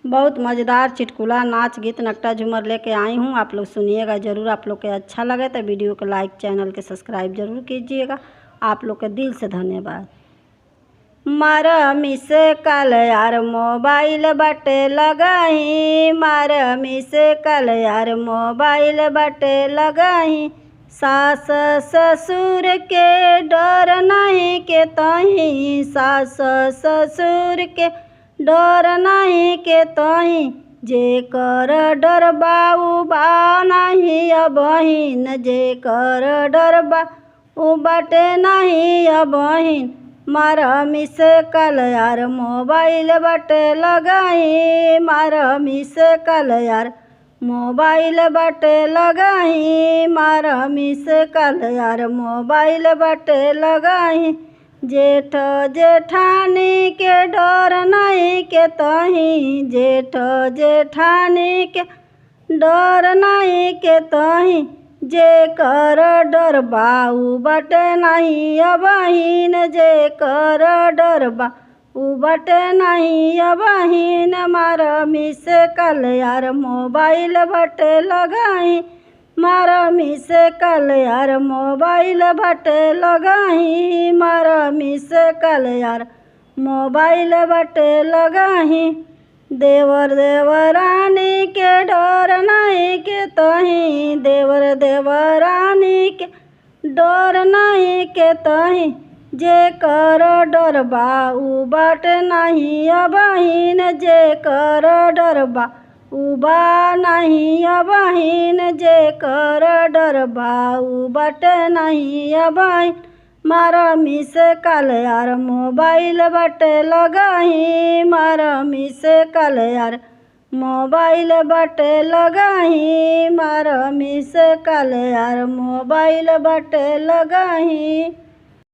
बहुत मज़ेदार चुटकुला नाच गीत नकटा झूमर लेके आई हूँ। आप लोग सुनिएगा ज़रूर। आप लोग के अच्छा लगे तो वीडियो को लाइक, चैनल के सब्सक्राइब जरूर कीजिएगा। आप लोग के दिल से धन्यवाद। मारा मिसे कल यार मोबाइल बटे लगाही, मारा मिसे कल यार मोबाइल बटे लगाही। सास ससुर के डर नहीं के तही, सास ससुर के डर नहीं के तही। जे कर डर बाऊ बा नहीं अबहिन, जे कर डर बाऊ बटे नहीं अबहिन। मारा मिसे कल यार मोबाइल बटे लगाही, मारा मिसे कल यार मोबाइल बटे लगाही, मारा मिसे कल यार मोबाइल बटे लगाही। जेठ जेठानी के डर नहीं के तही, जेठ जेठानी के डर नहीं के तही। जे कर डर बाऊ बटे नहीं अबहिन, जे कर डर बाऊ बटे नहीं अबहिन। मारा मिसे कल यार मोबाइल बटे लगाही, मारा मिसे कल यार मोबाइल बटे लगाही, मारा मिसे कल यार मोबाइल बटे लगाही। देवर देवरानी के डर नहीं के तही, देवर देवरानी के डर नहीं के तही। जे कर डर बाऊ बटे नहीं अबहिन, जे कर डर बाऊ बा नहीं अबहिन, जे कर डर बाऊ बटे नहीं अबहिन। मारा मिसे कल यार मोबाइल बटे लगाही, मारा मिसे कल यार मोबाइल बटे लगाही, मारा मिसे कल यार मोबाइल बटे लगाही।